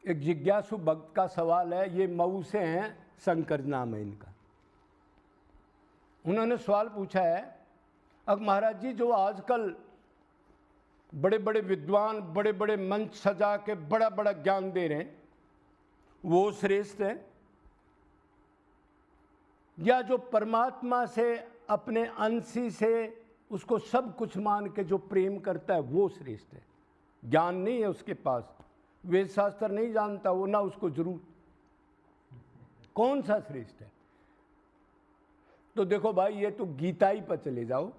एक जिज्ञासु भक्त का सवाल है, ये मऊ से हैं, शंकर नाम है इनका। उन्होंने सवाल पूछा है, अब महाराज जी जो आजकल बड़े बड़े विद्वान बड़े बड़े मंच सजा के बड़ा बड़ा ज्ञान दे रहे हैं, वो श्रेष्ठ है, या जो परमात्मा से अपने अंशी से उसको सब कुछ मान के जो प्रेम करता है वो श्रेष्ठ है? ज्ञान नहीं है उसके पास, वेद शास्त्र नहीं जानता वो, ना उसको जरूर, कौन सा श्रेष्ठ है? तो देखो भाई, ये तो गीताई पर चले जाओ।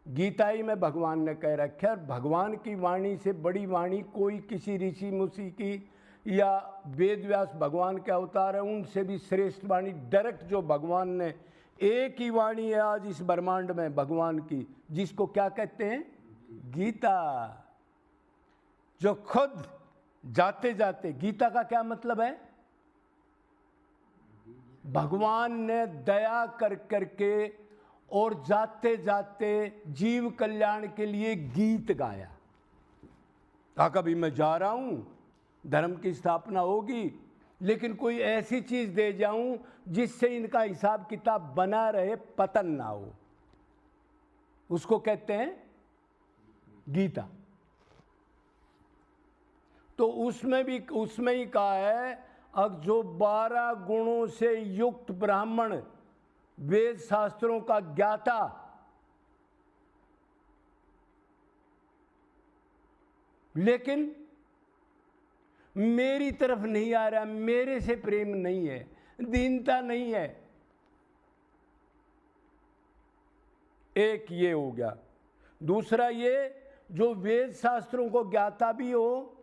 गीताई में भगवान ने कह रखा है, भगवान की वाणी से बड़ी वाणी कोई किसी ऋषि मुषि की या वेद व्यास भगवान के अवतार है उनसे भी श्रेष्ठ वाणी डायरेक्ट जो भगवान ने, एक ही वाणी है आज इस ब्रह्मांड में भगवान की, जिसको क्या कहते हैं? गीता। जो खुद जाते जाते, गीता का क्या मतलब है? भगवान ने दया कर करके और जाते जाते जीव कल्याण के लिए गीत गाया। कहा कभी मैं जा रहा हूं, धर्म की स्थापना होगी, लेकिन कोई ऐसी चीज दे जाऊं जिससे इनका हिसाब किताब बना रहे, पतन ना हो, उसको कहते हैं गीता। तो उसमें ही कहा है, अब जो 12 गुणों से युक्त ब्राह्मण, वेद शास्त्रों का ज्ञाता, लेकिन मेरी तरफ नहीं आ रहा, मेरे से प्रेम नहीं है, दीनता नहीं है, एक ये हो गया। दूसरा ये, जो वेद शास्त्रों को ज्ञाता भी हो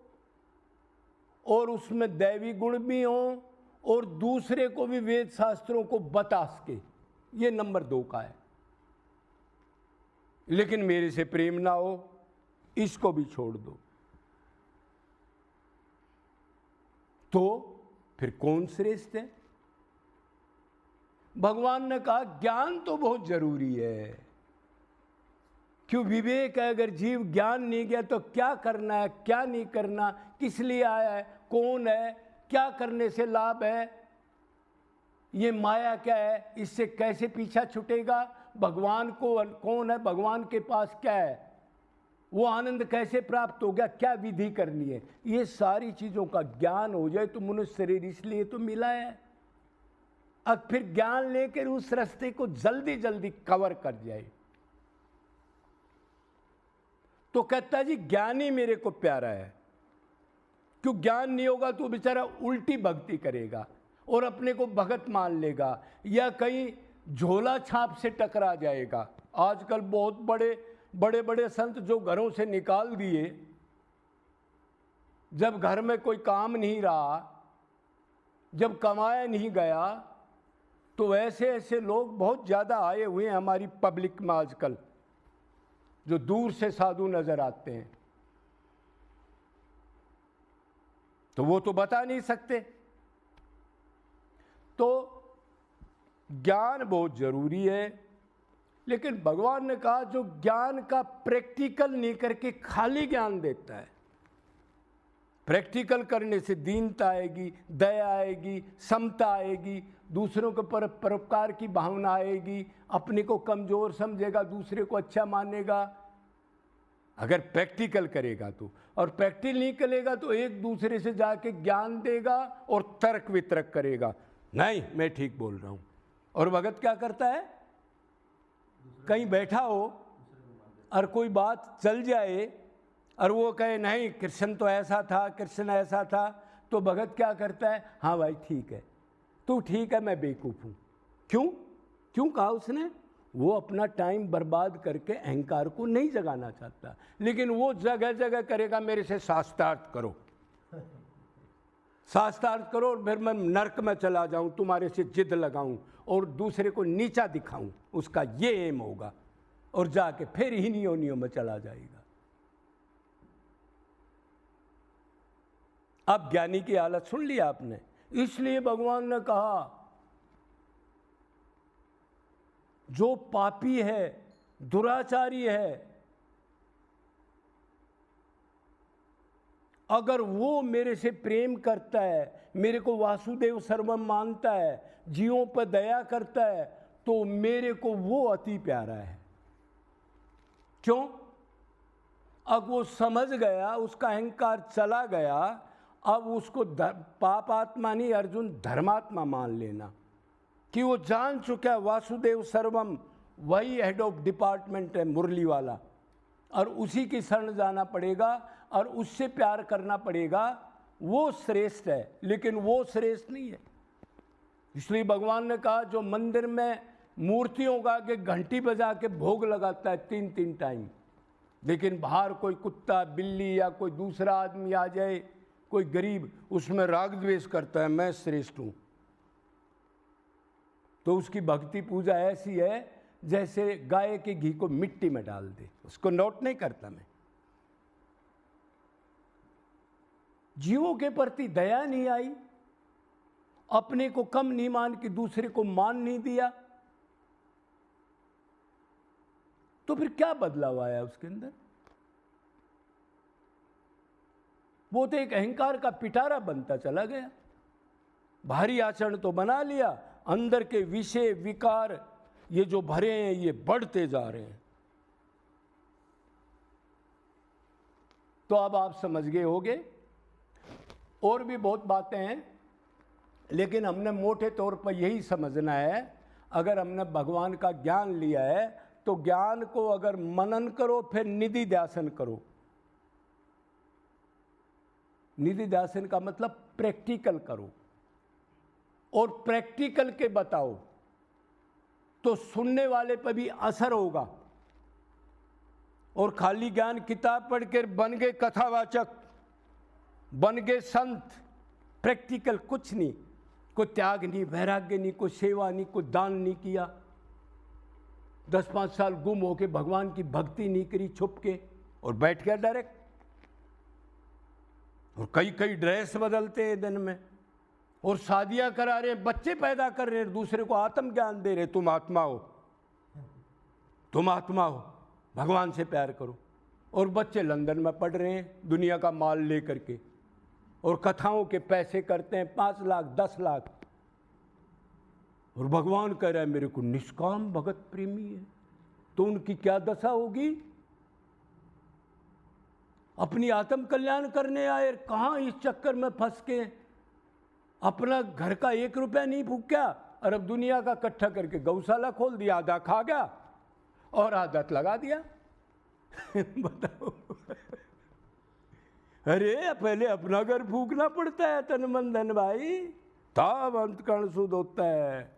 और उसमें दैवी गुण भी हो और दूसरे को भी वेद शास्त्रों को बता सके, ये नंबर 2 का है। लेकिन मेरे से प्रेम ना हो, इसको भी छोड़ दो। तो फिर कौन श्रेष्ठ है? भगवान ने कहा ज्ञान तो बहुत जरूरी है। क्यों? विवेक है। अगर जीव ज्ञान नहीं गया तो क्या करना है, क्या नहीं करना, किस लिए आया है, कौन है, क्या करने से लाभ है, ये माया क्या है, इससे कैसे पीछा छूटेगा, भगवान को कौन है, भगवान के पास क्या है, वो आनंद कैसे प्राप्त हो गया, क्या विधि करनी है, ये सारी चीजों का ज्ञान हो जाए तो मनुष्य शरीर इसलिए तो मिला है। अब फिर ज्ञान लेकर उस रास्ते को जल्दी जल्दी कवर कर जाए तो कहता जी ज्ञानी मेरे को प्यारा है। क्यों? ज्ञान नहीं होगा तो बेचारा उल्टी भक्ति करेगा और अपने को भगत मान लेगा या कहीं झोला छाप से टकरा जाएगा। आजकल बहुत बड़े बड़े संत जो घरों से निकाल दिए, जब घर में कोई काम नहीं रहा, जब कमाया नहीं गया, तो ऐसे ऐसे लोग बहुत ज़्यादा आए हुए हैं हमारी पब्लिक में आजकल, जो दूर से साधु नजर आते हैं। तो वो तो बता नहीं सकते। तो ज्ञान बहुत जरूरी है, लेकिन भगवान ने कहा जो ज्ञान का प्रैक्टिकल नहीं करके खाली ज्ञान देता है, प्रैक्टिकल करने से दीनता आएगी, दया आएगी, समता आएगी, दूसरों के परोपकार की भावना आएगी, अपने को कमजोर समझेगा, दूसरे को अच्छा मानेगा, अगर प्रैक्टिकल करेगा तो। और प्रैक्टिकल नहीं करेगा तो एक दूसरे से जाके ज्ञान देगा और तर्क वितर्क करेगा, नहीं मैं ठीक बोल रहा हूं। और भगत क्या करता है, कहीं बैठा हो और कोई बात चल जाए और वो कहे नहीं कृष्ण तो ऐसा था, कृष्ण ऐसा था, तो भगत क्या करता है, हाँ भाई ठीक है, तू ठीक है, मैं बेवकूफ़ हूँ। क्यों कहा उसने? वो अपना टाइम बर्बाद करके अहंकार को नहीं जगाना चाहता, लेकिन वो जगह जगह करेगा मेरे से शास्त्रार्थ करो, शास्त्रार्थ करो और फिर मैं नरक में चला जाऊं, तुम्हारे से जिद लगाऊं और दूसरे को नीचा दिखाऊं, उसका ये एम होगा और जाके फिर इन्हीं में चला जाएगा। अब ज्ञानी की हालत सुन लिया आपने। इसलिए भगवान ने कहा जो पापी है, दुराचारी है, अगर वो मेरे से प्रेम करता है, मेरे को वासुदेव सर्वम मानता है, जीवों पर दया करता है, तो मेरे को वो अति प्यारा है। क्यों? अब वो समझ गया, उसका अहंकार चला गया, अब उसको पाप आत्मा नहीं अर्जुन धर्मात्मा मान लेना, कि वो जान चुका है वासुदेव सर्वम वही हेड ऑफ डिपार्टमेंट है मुरली वाला, और उसी की शरण जाना पड़ेगा और उससे प्यार करना पड़ेगा, वो श्रेष्ठ है। लेकिन वो श्रेष्ठ नहीं है। इसलिए भगवान ने कहा जो मंदिर में मूर्तियों का आगे घंटी बजा के भोग लगाता है 3-3 टाइम, लेकिन बाहर कोई कुत्ता बिल्ली या कोई दूसरा आदमी आ जाए, कोई गरीब, उसमें राग द्वेष करता है मैं श्रेष्ठ हूं, तो उसकी भक्ति पूजा ऐसी है जैसे गाय के घी को मिट्टी में डाल दे। उसको नोट नहीं करता मैं। जीवों के प्रति दया नहीं आई, अपने को कम नहीं मान के दूसरे को मान नहीं दिया, तो फिर क्या बदलाव आया उसके अंदर? वो तो एक अहंकार का पिटारा बनता चला गया। भारी आचरण तो बना लिया, अंदर के विषय विकार ये जो भरे हैं ये बढ़ते जा रहे हैं। तो अब आप समझ गए होंगे। और भी बहुत बातें हैं, लेकिन हमने मोटे तौर पर यही समझना है, अगर हमने भगवान का ज्ञान लिया है तो ज्ञान को अगर मनन करो फिर निधि ध्यासन करो। निधि ध्यासन का मतलब प्रैक्टिकल करो और प्रैक्टिकल के बताओ, तो सुनने वाले पर भी असर होगा। और खाली ज्ञान किताब पढ़कर बन गए कथावाचक, बन गए संत, प्रैक्टिकल कुछ नहीं, कोई त्याग नहीं, वैराग्य नहीं, कोई सेवा नहीं, कोई दान नहीं किया, 10-5 साल गुम होके भगवान की भक्ति नहीं करी छुप के और बैठ गया डायरेक्ट। और कई ड्रेस बदलते हैं दिन में, और शादियां करा रहे, बच्चे पैदा कर रहे, दूसरे को आत्मज्ञान दे रहे, तुम आत्मा हो, तुम आत्मा हो, भगवान से प्यार करो। और बच्चे लंदन में पढ़ रहे हैं दुनिया का माल लेकर के, और कथाओं के पैसे करते हैं 5 लाख 10 लाख, और भगवान कह रहा है मेरे को निष्काम भगत प्रेमी है। तो उनकी क्या दशा होगी? अपनी आत्म कल्याण करने आए, कहां इस चक्कर में फंस के अपना घर का 1 रुपया नहीं फूका, और अब दुनिया का इकट्ठा करके गौशाला खोल दिया, आधा खा गया और आदत लगा दिया। बताओ। अरे पहले अपना घर फूकना पड़ता है तन मन धन भाई, तब अंतकरण शुद्ध होता है।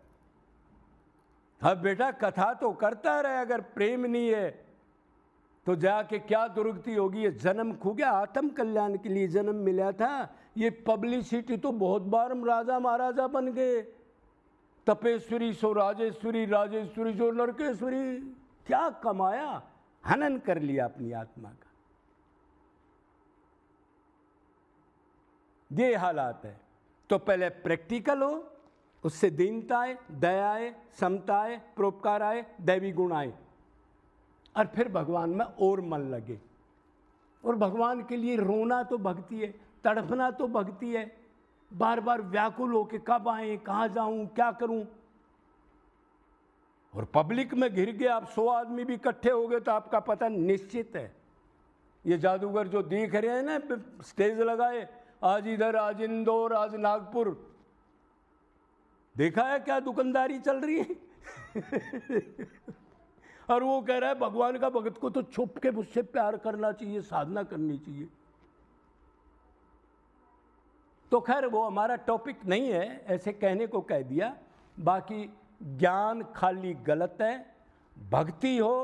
अब बेटा कथा तो करता रहे, अगर प्रेम नहीं है तो जाके क्या दुर्गति होगी। ये जन्म खो गया, आत्म कल्याण के लिए जन्म मिला था, ये पब्लिसिटी तो बहुत बार हम राजा महाराजा बन गए, तपेश्वरी सो राजेश्वरी, राजेश्वरी सो नरकेश्वरी, क्या कमाया, हनन कर लिया अपनी आत्मा का। ये हालात है। तो पहले प्रैक्टिकल हो, उससे दीनता आए, दया आए, समता आए, परोपकार आए, दैवी गुण आए, और फिर भगवान में और मन लगे। और भगवान के लिए रोना तो भक्ति है, तड़पना तो भक्ति है, बार बार व्याकुल होके कब आए, कहाँ जाऊं, क्या करूं। और पब्लिक में घिर गए आप, 100 आदमी भी इकट्ठे हो गए तो आपका पता निश्चित है। ये जादूगर जो देख रहे हैं ना, स्टेज लगाए, आज इधर, आज इंदौर, आज नागपुर, देखा है क्या दुकानदारी चल रही है। और वो कह रहा है भगवान का भगत को तो छुप के मुझसे प्यार करना चाहिए, साधना करनी चाहिए। तो खैर वो हमारा टॉपिक नहीं है, ऐसे कहने को कह दिया। बाकी ज्ञान खाली गलत है, भक्ति हो,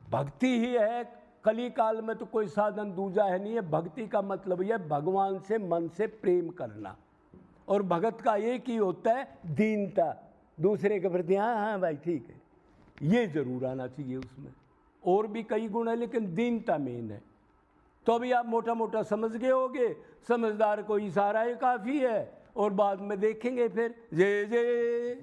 भक्ति ही है। कली काल में तो कोई साधन दूजा है नहीं है। भक्ति का मतलब यह भगवान से मन से प्रेम करना, और भगत का एक ही होता है दीनता, दूसरे के प्रति हाँ हाँ भाई ठीक है, ये जरूर आना चाहिए उसमें। और भी कई गुण है लेकिन दीनता मेन है। तो अभी आप मोटा मोटा समझ गए होगे, समझदार को इशारा ही काफ़ी है, और बाद में देखेंगे फिर। जय जय।